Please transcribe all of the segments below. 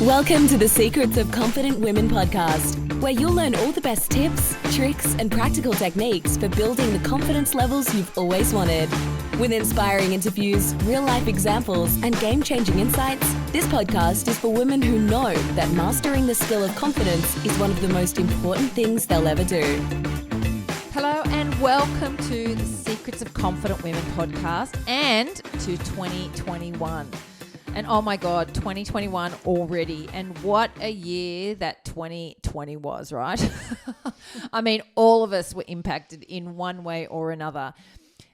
Welcome to the Secrets of Confident Women podcast, where you'll learn all the best tips, tricks, and practical techniques for building the confidence levels you've always wanted. With inspiring interviews, real-life examples, and game-changing insights, this podcast is for women who know that mastering the skill of confidence is one of the most important things they'll ever do. Hello and welcome to the Secrets of Confident Women podcast and to 2021. And oh my God, 2021 already. And what a year that 2020 was, right? I mean, all of us were impacted in one way or another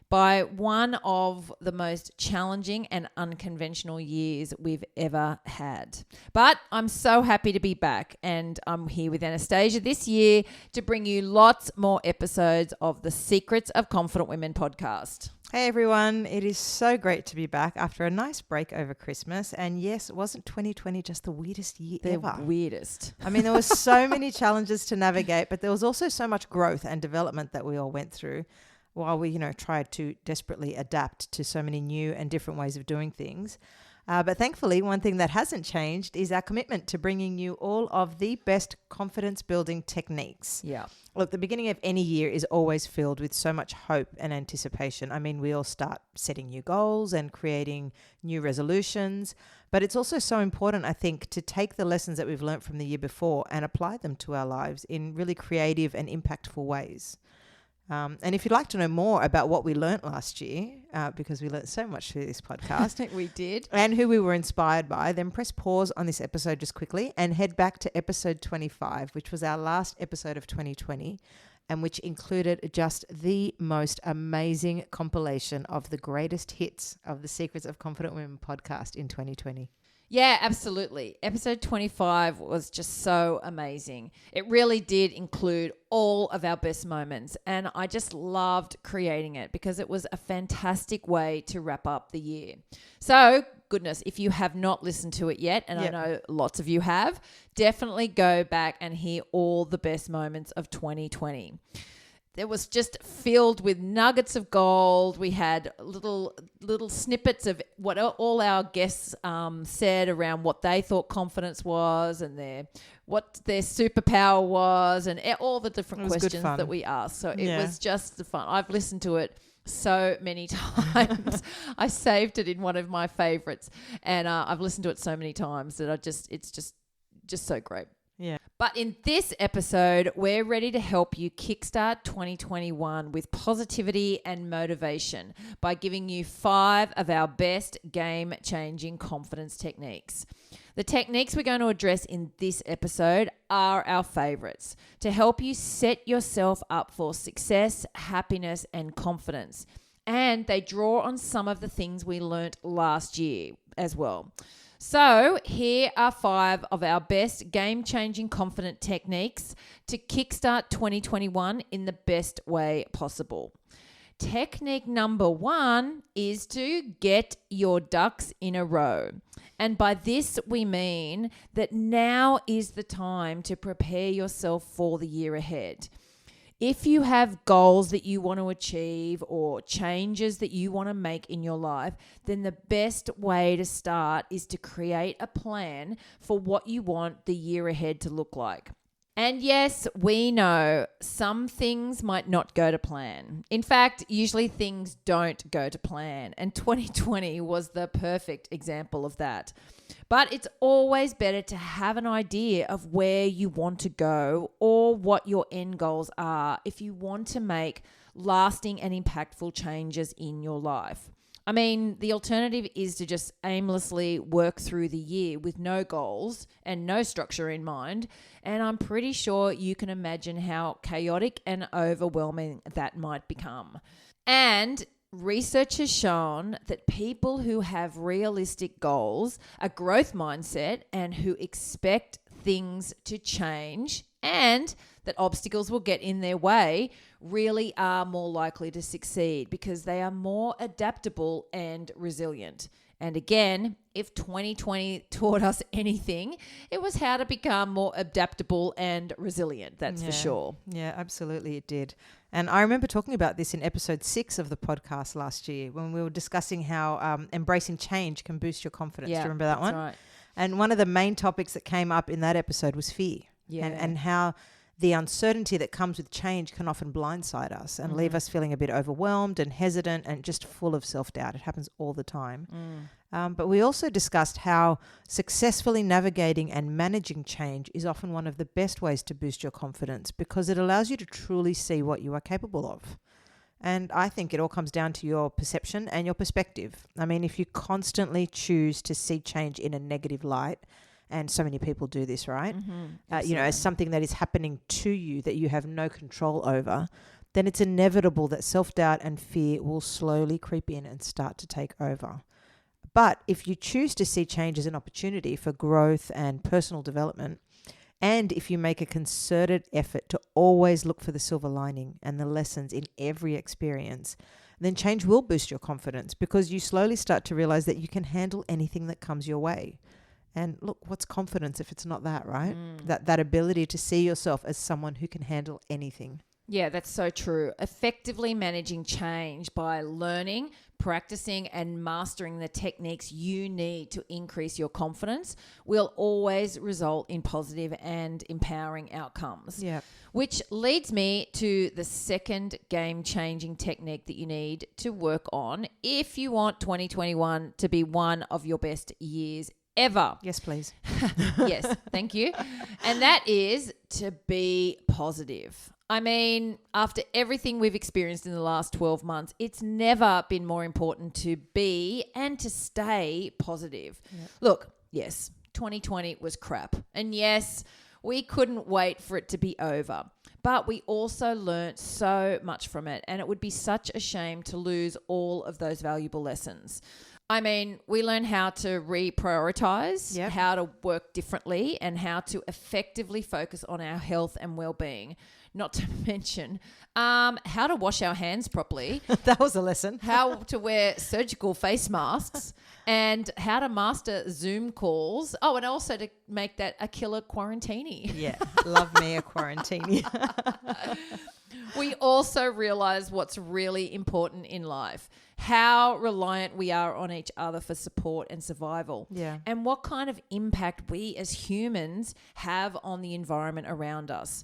by one of the most challenging and unconventional years we've ever had. But I'm so happy to be back, and I'm here with Anastasia this year to bring you lots more episodes of the Secrets of Confident Women podcast. Hey everyone, it is so great to be back after a nice break over Christmas. And yes, wasn't 2020 just the weirdest year ever? The weirdest. I mean, there was so many challenges to navigate, but there was also so much growth and development that we all went through while we, tried to desperately adapt to so many new and different ways of doing things. But thankfully, one thing that hasn't changed is our commitment to bringing you all of the best confidence-building techniques. Yeah. Look, the beginning of any year is always filled with so much hope and anticipation. I mean, we all start setting new goals and creating new resolutions, but it's also so important, I think, to take the lessons that we've learned from the year before and apply them to our lives in really creative and impactful ways. And if you'd like to know more about what we learnt last year, because we learnt so much through this podcast. We did. And who we were inspired by, then press pause on this episode just quickly and head back to episode 25, which was our last episode of 2020 and which included just the most amazing compilation of the greatest hits of the Secrets of Confident Women podcast in 2020. Yeah, absolutely. Episode 25 was just so amazing. It really did include all of our best moments, and I just loved creating it because it was a fantastic way to wrap up the year. So, goodness, if you have not listened to it yet, and Yep. I know lots of you have, definitely go back and hear all the best moments of 2020. It was just filled with nuggets of gold. We had little snippets of what all our guests said around what they thought confidence was and what their superpower was and all the different questions that we asked. So it was just the fun. I've listened to it so many times. I saved it in one of my favorites, and I've listened to it so many times that it's just so great. Yeah. But in this episode, we're ready to help you kickstart 2021 with positivity and motivation by giving you 5 of our best game-changing confidence techniques. The techniques we're going to address in this episode are our favorites to help you set yourself up for success, happiness, and confidence. And they draw on some of the things we learnt last year as well. So here are 5 of our best game-changing confident techniques to kickstart 2021 in the best way possible. Technique number 1 is to get your ducks in a row. And by this, we mean that now is the time to prepare yourself for the year ahead. If you have goals that you want to achieve or changes that you want to make in your life, then the best way to start is to create a plan for what you want the year ahead to look like. And yes, we know some things might not go to plan. In fact, usually things don't go to plan, and 2020 was the perfect example of that. But it's always better to have an idea of where you want to go or what your end goals are if you want to make lasting and impactful changes in your life. I mean, the alternative is to just aimlessly work through the year with no goals and no structure in mind. And I'm pretty sure you can imagine how chaotic and overwhelming that might become. And research has shown that people who have realistic goals, a growth mindset, and who expect things to change and that obstacles will get in their way really are more likely to succeed because they are more adaptable and resilient. And again, if 2020 taught us anything, it was how to become more adaptable and resilient, that's for sure. Yeah, absolutely it did. And I remember talking about this in episode 6 of the podcast last year when we were discussing how embracing change can boost your confidence. Do you remember that one? Right. And one of the main topics that came up in that episode was fear. Yeah. And how the uncertainty that comes with change can often blindside us and leave us feeling a bit overwhelmed and hesitant and just full of self-doubt. It happens all the time. But we also discussed how successfully navigating and managing change is often one of the best ways to boost your confidence, because it allows you to truly see what you are capable of. And I think it all comes down to your perception and your perspective. I mean, if you constantly choose to see change in a negative light, and so many people do this, right? As something that is happening to you that you have no control over, then it's inevitable that self-doubt and fear will slowly creep in and start to take over. But if you choose to see change as an opportunity for growth and personal development, and if you make a concerted effort to always look for the silver lining and the lessons in every experience, then change will boost your confidence, because you slowly start to realize that you can handle anything that comes your way. And look, what's confidence if it's not that, right? That ability to see yourself as someone who can handle anything. Yeah, that's so true. Effectively managing change by learning, practicing and mastering the techniques you need to increase your confidence will always result in positive and empowering outcomes. Yeah. Which leads me to the second game-changing technique that you need to work on if you want 2021 to be one of your best years ever. Yes, please. Yes, thank you. And that is to be positive. I mean, after everything we've experienced in the last 12 months, it's never been more important to be and to stay positive. Yep. Look, yes, 2020 was crap. And yes, we couldn't wait for it to be over. But we also learnt so much from it, and it would be such a shame to lose all of those valuable lessons. I mean, we learn how to reprioritize, how to work differently, and how to effectively focus on our health and well-being. Not to mention how to wash our hands properly. That was a lesson. How to wear surgical face masks and how to master Zoom calls. Oh, and also to make that a killer quarantini. Yeah, love me a quarantini. We also realize what's really important in life, how reliant we are on each other for support and survival, and what kind of impact we as humans have on the environment around us.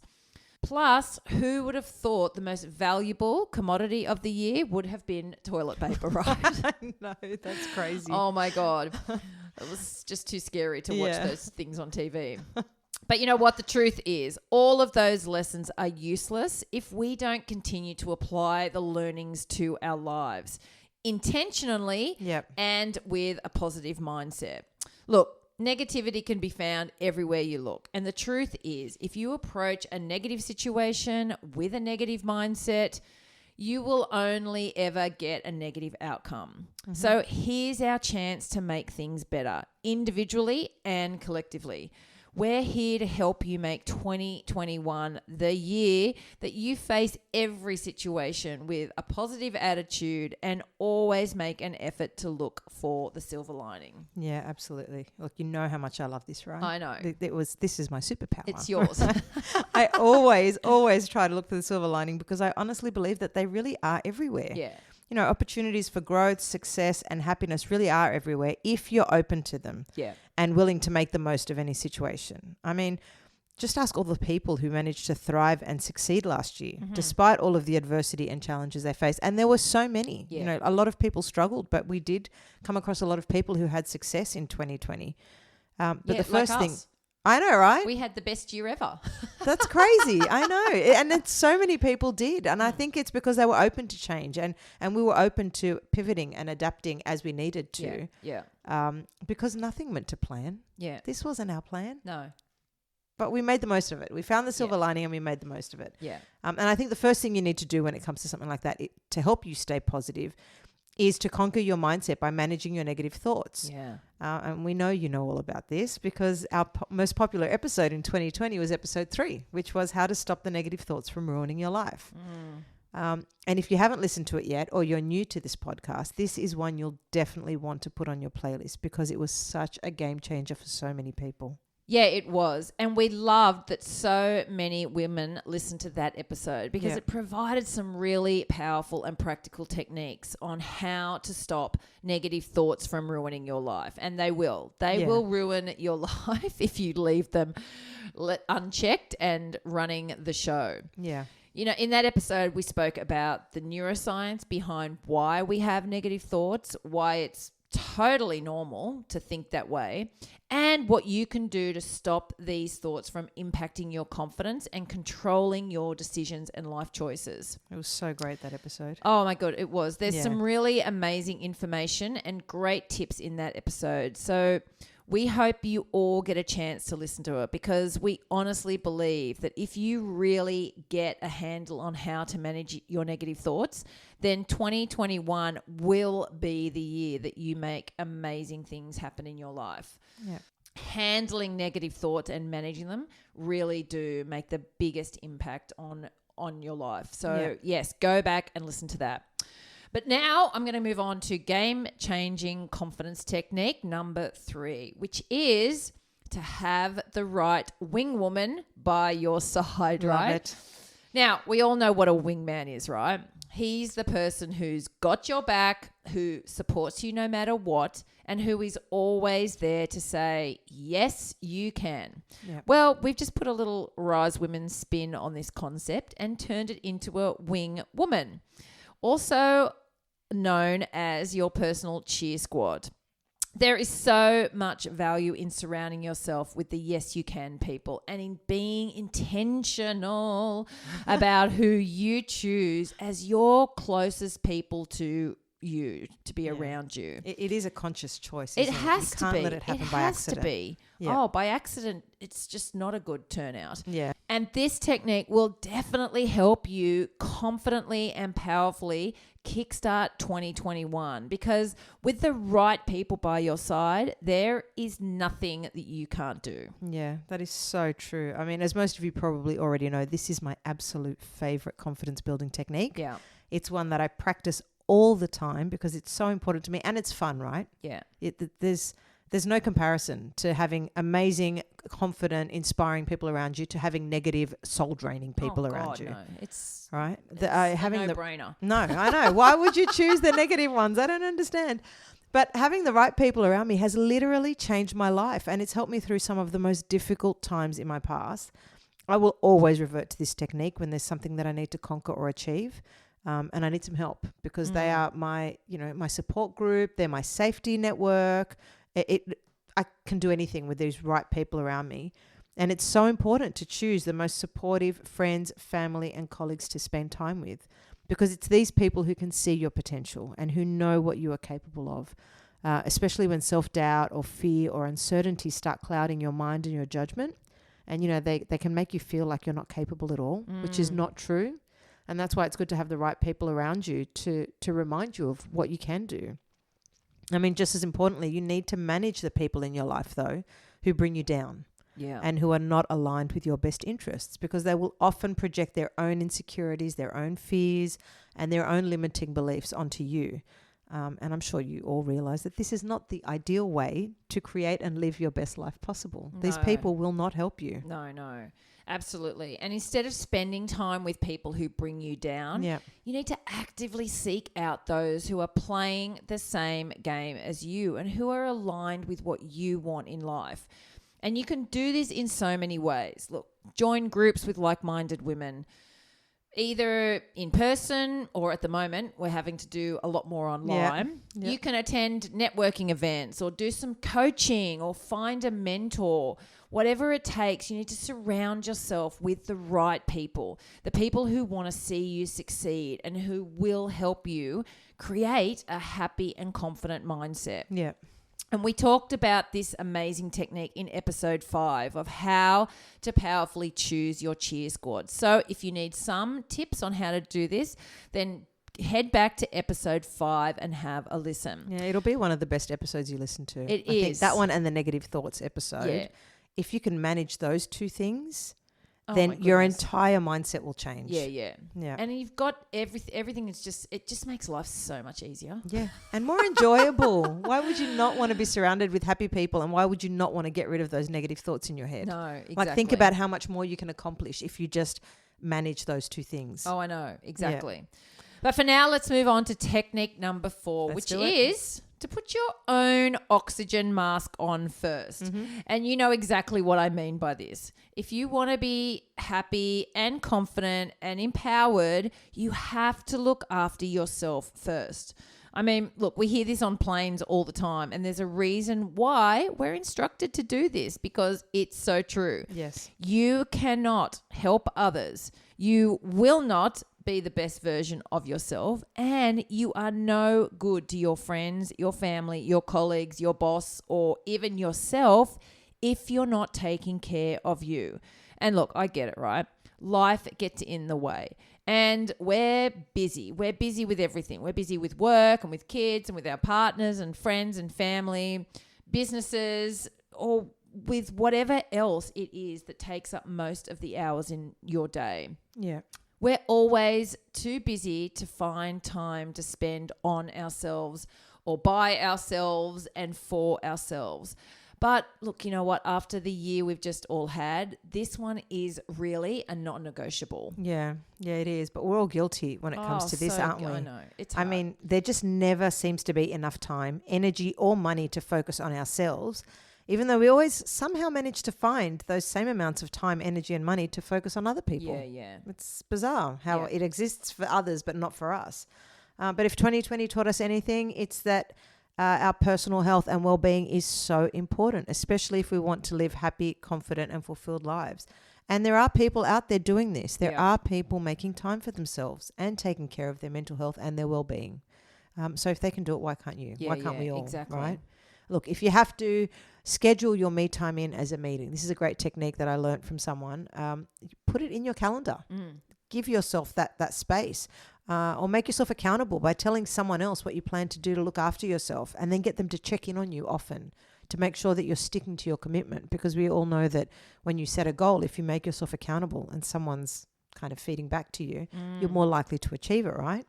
Plus, who would have thought the most valuable commodity of the year would have been toilet paper, right? I know, that's crazy. Oh my God. It was just too scary to watch those things on TV. But you know what? The truth is, all of those lessons are useless if we don't continue to apply the learnings to our lives intentionally and with a positive mindset. Look, negativity can be found everywhere you look. And the truth is, if you approach a negative situation with a negative mindset, you will only ever get a negative outcome. So here's our chance to make things better, individually and collectively. We're here to help you make 2021 the year that you face every situation with a positive attitude and always make an effort to look for the silver lining. Yeah, absolutely. Look, you know how much I love this, right? I know. This is my superpower. It's yours. I always try to look for the silver lining, because I honestly believe that they really are everywhere. Yeah. You know, opportunities for growth, success, and happiness really are everywhere if you're open to them and willing to make the most of any situation. I mean, just ask all the people who managed to thrive and succeed last year, despite all of the adversity and challenges they faced. And there were so many. You know, a lot of people struggled, but we did come across a lot of people who had success in 2020. But the first thing... I know, right? We had the best year ever. That's crazy. I know. And so many people did. And I think it's because they were open to change and we were open to pivoting and adapting as we needed to. Because nothing went to plan. Yeah. This wasn't our plan. No. But we made the most of it. We found the silver lining and we made the most of it. Yeah. And I think the first thing you need to do when it comes to something like that to help you stay positive is to conquer your mindset by managing your negative thoughts. Yeah. And we know you know all about this, because our most popular episode in 2020 was episode 3, which was how to stop the negative thoughts from ruining your life. And if you haven't listened to it yet, or you're new to this podcast, this is one you'll definitely want to put on your playlist, because it was such a game changer for so many people. Yeah, it was. And we loved that so many women listened to that episode because it provided some really powerful and practical techniques on how to stop negative thoughts from ruining your life. And they will. They will ruin your life if you leave them unchecked and running the show. Yeah. You know, in that episode, we spoke about the neuroscience behind why we have negative thoughts, why it's totally normal to think that way, and what you can do to stop these thoughts from impacting your confidence and controlling your decisions and life choices. It was so great, that episode. Oh my God, it was. There's some really amazing information and great tips in that episode. So we hope you all get a chance to listen to it, because we honestly believe that if you really get a handle on how to manage your negative thoughts, then 2021 will be the year that you make amazing things happen in your life. Yeah. Handling negative thoughts and managing them really do make the biggest impact on your life. So yes, go back and listen to that. But now I'm going to move on to game-changing confidence technique number 3, which is to have the right wing woman by your side, Love right? it. Now, we all know what a wingman is, right? He's the person who's got your back, who supports you no matter what, and who is always there to say, yes, you can. Yep. Well, we've just put a little Rise Women spin on this concept and turned it into a wing woman, also known as your personal cheer squad. There is so much value in surrounding yourself with the yes you can people, and in being intentional about who you choose as your closest people to you, to be around you. It is a conscious choice. It Isn't has You to can't be. let it happen it by has accident. to be. Yeah. Oh, by accident, it's just not a good turnout. Yeah. And this technique will definitely help you confidently and powerfully kickstart 2021, because with the right people by your side, there is nothing that you can't do. Yeah, that is so true. I mean, as most of you probably already know, this is my absolute favorite confidence building technique. Yeah. It's one that I practice all the time because it's so important to me, and it's fun, right? Yeah. There's no comparison to having amazing, confident, inspiring people around you to having negative, soul-draining people around you. No. It's right? It's Having a no-brainer. No, I know. Why would you choose the negative ones? I don't understand. But having the right people around me has literally changed my life, and it's helped me through some of the most difficult times in my past. I will always revert to this technique when there's something that I need to conquer or achieve. And I need some help, because they are my support group. They're my safety network. I can do anything with these right people around me. And it's so important to choose the most supportive friends, family, and colleagues to spend time with, because it's these people who can see your potential and who know what you are capable of, especially when self-doubt or fear or uncertainty start clouding your mind and your judgment. And, they can make you feel like you're not capable at all, which is not true. And that's why it's good to have the right people around you to remind you of what you can do. I mean, just as importantly, you need to manage the people in your life, though, who bring you down. Yeah. And who are not aligned with your best interests, because they will often project their own insecurities, their own fears, and their own limiting beliefs onto you. And I'm sure you all realize that this is not the ideal way to create and live your best life possible. No. These people will not help you. No. Absolutely. And instead of spending time with people who bring you down, you need to actively seek out those who are playing the same game as you and who are aligned with what you want in life. And you can do this in so many ways. Look, join groups with like-minded women, either in person, or at the moment we're having to do a lot more online. Yeah. You can attend networking events or do some coaching or find a mentor. Whatever it takes, you need to surround yourself with the right people, the people who want to see you succeed and who will help you create a happy and confident mindset. Yeah. And we talked about this amazing technique in episode 5 of how to powerfully choose your cheer squad. So if you need some tips on how to do this, then head back to episode 5 and have a listen. Yeah, it'll be one of the best episodes you listen to. It I think is. that one and the negative thoughts episode. Yeah. If you can manage those two things, Oh, my then your goodness. entire mindset will change. Yeah. Yeah. And you've got everything is it just makes life so much easier. Yeah. And more enjoyable. Why would you not want to be surrounded with happy people? And why would you not want to get rid of those negative thoughts in your head? No, exactly. Like, think about how much more you can accomplish if you just manage those two things. Oh, I know. Exactly. But for now, let's move on to technique number 4, which is to put your own oxygen mask on first. Mm-hmm. And you know exactly what I mean by this. If you want to be happy and confident and empowered, you have to look after yourself first. I mean, look, we hear this on planes all the time, and there's a reason why we're instructed to do this, because it's so true. Yes. You cannot help others. You will not be the best version of yourself, and you are no good to your friends, your family, your colleagues, your boss, or even yourself if you're not taking care of you. And look, I get it, right? Life gets in the way. And we're busy. We're busy with everything. We're busy with work and with kids and with our partners and friends and family, businesses, or with whatever else it is that takes up most of the hours in your day. Yeah. We're always too busy to find time to spend on ourselves or by ourselves and for ourselves. But look, you know what? After the year we've just all had, this one is really a non-negotiable. Yeah, it is. But we're all guilty when it comes to this, aren't we? I know. It's hard. I mean, there just never seems to be enough time, energy, or money to focus on ourselves, even though we always somehow manage to find those same amounts of time, energy, and money to focus on other people. Yeah. It's bizarre how it exists for others but not for us. But if 2020 taught us anything, it's that our personal health and well-being is so important, especially if we want to live happy, confident, and fulfilled lives. And there are people out there doing this. There are people making time for themselves and taking care of their mental health and their well-being. So if they can do it, why can't you? Why can't we all? Exactly. Right? Look, if you have to schedule your me time in as a meeting, this is a great technique that I learned from someone. Put it in your calendar. Give yourself that space. Or make yourself accountable by telling someone else what you plan to do to look after yourself, and then get them to check in on you often to make sure that you're sticking to your commitment, because we all know that when you set a goal, if you make yourself accountable and someone's kind of feeding back to you, you're more likely to achieve it, right?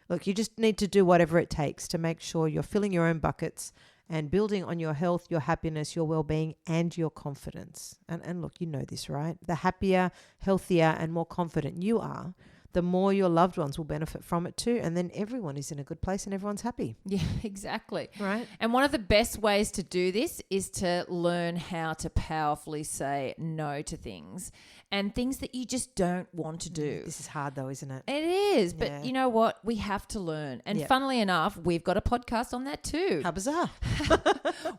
Look, you just need to do whatever it takes to make sure you're filling your own buckets and building on your health, your happiness, your well-being, and your confidence. And look, you know this, right? The happier, healthier, and more confident you are, the more your loved ones will benefit from it too. And then everyone is in a good place and everyone's happy. Yeah, exactly. Right. And one of the best ways to do this is to learn how to powerfully say no to things and things that you just don't want to do. This is hard though, isn't it? It is. But you know what? We have to learn. And funnily enough, we've got a podcast on that too. How bizarre.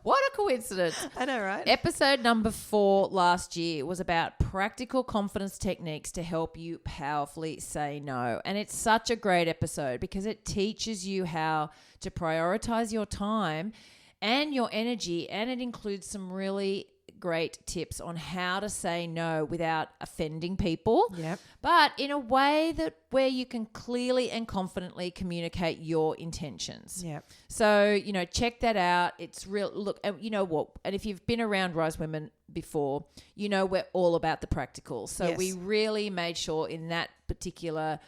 What a coincidence. I know, right? Episode number 4 last year was about practical confidence techniques to help you powerfully say no. And it's such a great episode because it teaches you how to prioritize your time and your energy. And it includes some really great tips on how to say no without offending people, but in a way that where you can clearly and confidently communicate your intentions. So, you know, check that out. It's real. Look, and you know what? And if you've been around Rise Women before, you know we're all about the practical. So we really made sure in that particular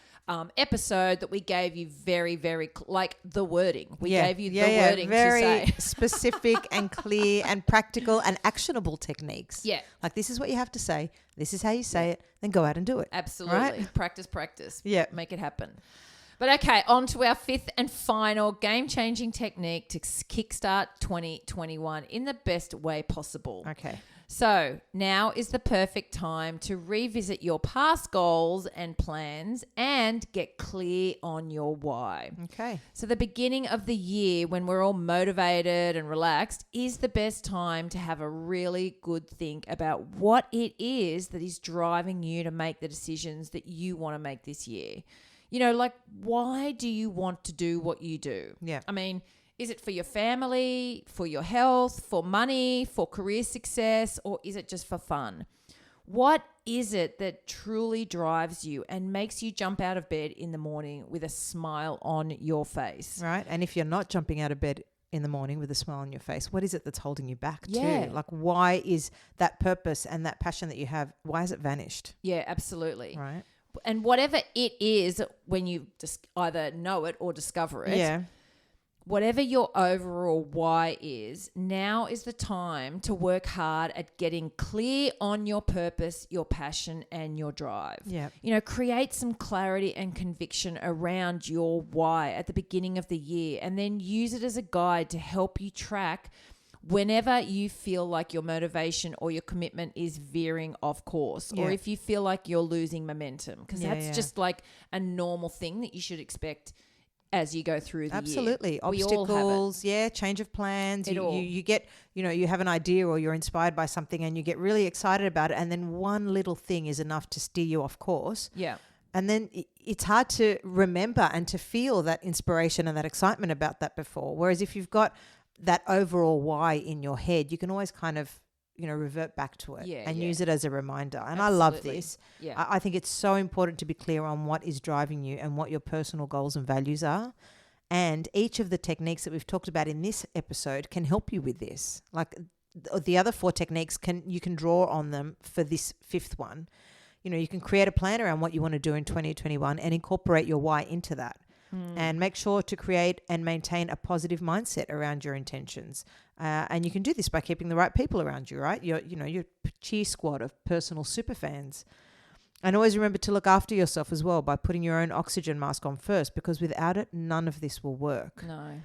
episode that we gave you very, very like the wording. We gave you the wording very to say. specific and clear and practical and actionable techniques. Like, this is what you have to say. This is how you say it. Then go out and do it. Absolutely. Right? Practice. Yeah. Make it happen. But okay, on to our 5th and final game-changing technique to kickstart 2021 in the best way possible. Okay. So now is the perfect time to revisit your past goals and plans and get clear on your why. Okay. So the beginning of the year, when we're all motivated and relaxed, is the best time to have a really good think about what it is that is driving you to make the decisions that you want to make this year. You know, like, why do you want to do what you do? Yeah. I mean, is it for your family, for your health, for money, for career success, or is it just for fun? What is it that truly drives you and makes you jump out of bed in the morning with a smile on your face? Right. And if you're not jumping out of bed in the morning with a smile on your face, what is it that's holding you back Yeah. too? Like, why is that purpose and that passion that you have, why has it vanished? Yeah, absolutely. Right. And whatever it is, when you just either know it or discover it, Yeah. whatever your overall why is, now is the time to work hard at getting clear on your purpose, your passion, and your drive. Yeah. You know, create some clarity and conviction around your why at the beginning of the year, and then use it as a guide to help you track whenever you feel like your motivation or your commitment is veering off course, or Yeah. if you feel like you're losing momentum, because that's Yeah. just like a normal thing that you should expect as you go through the Absolutely. year. We all have it. Obstacles, change of plans. It all. You get, you have an idea or you're inspired by something and you get really excited about it, and then one little thing is enough to steer you off course. Yeah. And then it's hard to remember and to feel that inspiration and that excitement about that before. Whereas if you've got that overall why in your head, you can always kind of, revert back to it and use it as a reminder. And I love Absolutely. this. Yeah. I think it's so important to be clear on what is driving you and what your personal goals and values are. And each of the techniques that we've talked about in this episode can help you with this. Like the other 4 techniques, you can draw on them for this 5th one. You can create a plan around what you want to do in 2021 and incorporate your why into that. And make sure to create and maintain a positive mindset around your intentions. And you can do this by keeping the right people around you, right? Your cheer squad of personal super fans. And always remember to look after yourself as well by putting your own oxygen mask on first, because without it, none of this will work. No.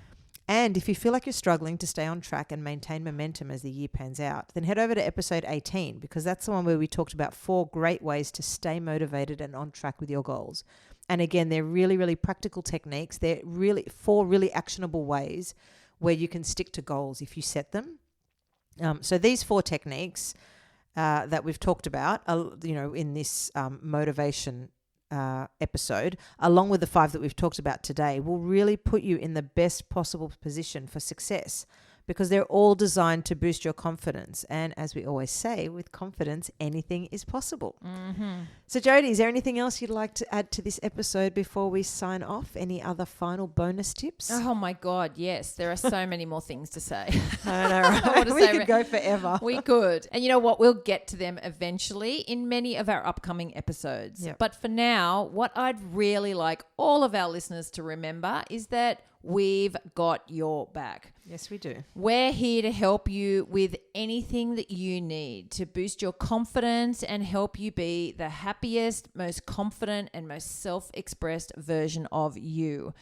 And if you feel like you're struggling to stay on track and maintain momentum as the year pans out, then head over to episode 18, because that's the one where we talked about 4 great ways to stay motivated and on track with your goals. And again, they're really, really practical techniques. They're really 4 really actionable ways where you can stick to goals if you set them. So these 4 techniques that we've talked about, in this motivation episode, along with the 5 that we've talked about today, will really put you in the best possible position for success, because they're all designed to boost your confidence. And as we always say, with confidence, anything is possible. Mm-hmm. So Jodie, is there anything else you'd like to add to this episode before we sign off? Any other final bonus tips? Oh my God, yes. There are so many more things to say. I know, right? I want to We say could go forever. We could. And you know what? We'll get to them eventually in many of our upcoming episodes. Yep. But for now, what I'd really like all of our listeners to remember is that we've got your back. Yes, we do. We're here to help you with anything that you need to boost your confidence and help you be the happiest, most confident, and most self-expressed version of you.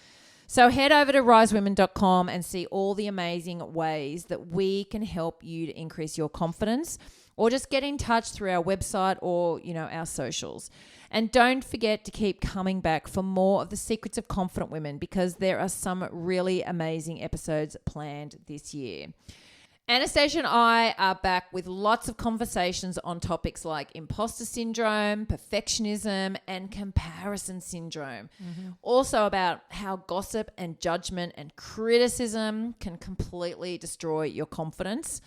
So head over to risewomen.com and see all the amazing ways that we can help you to increase your confidence, or just get in touch through our website or, our socials. And don't forget to keep coming back for more of the Secrets of Confident Women, because there are some really amazing episodes planned this year. Anastasia and I are back with lots of conversations on topics like imposter syndrome, perfectionism, and comparison syndrome. Mm-hmm. Also about how gossip and judgment and criticism can completely destroy your confidence.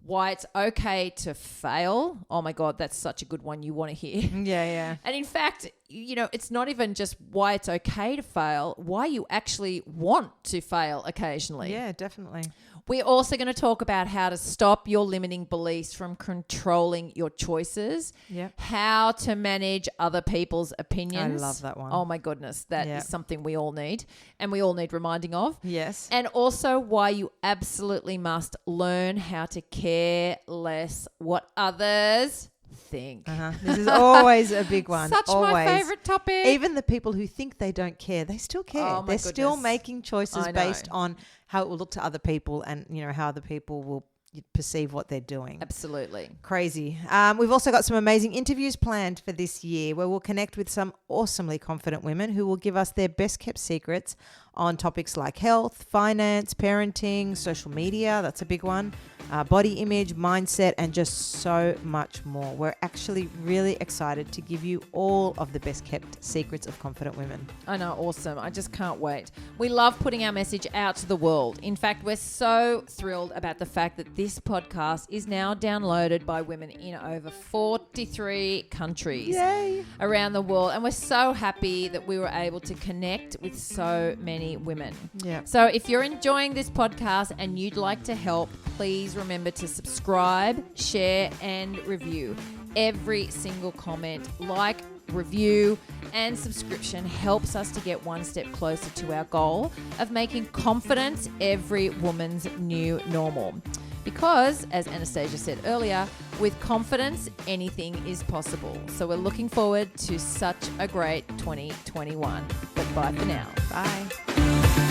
Why it's okay to fail. Oh my God, that's such a good one you want to hear. Yeah. And in fact, it's not even just why it's okay to fail, why you actually want to fail occasionally. Yeah, definitely. We're also going to talk about how to stop your limiting beliefs from controlling your choices. Yep. How to manage other people's opinions. I love that one. Oh my goodness. That is something we all need, and we all need reminding of. Yes. And also why you absolutely must learn how to care less what others think. This is always a big one. Such always. my favorite topic. Even the people who think they don't care, they still care. Oh, my They're still goodness. making choices I know. based on how it will look to other people, and how other people will perceive what they're doing. Absolutely. Crazy. We've also got some amazing interviews planned for this year, where we'll connect with some awesomely confident women who will give us their best kept secrets on topics like health, finance, parenting, social media, that's a big one, body image, mindset, and just so much more. We're actually really excited to give you all of the best kept secrets of confident women. I know, awesome. I just can't wait. We love putting our message out to the world. In fact, we're so thrilled about the fact that this podcast is now downloaded by women in over 43 countries. Yay! Around the world. And we're so happy that we were able to connect with so many many women. Yeah. So if you're enjoying this podcast and you'd like to help, please remember to subscribe, share, and review. Every single comment, review, and subscription helps us to get one step closer to our goal of making confidence every woman's new normal. Because, as Anastasia said earlier, with confidence, anything is possible. So we're looking forward to such a great 2021. But bye for now. Bye.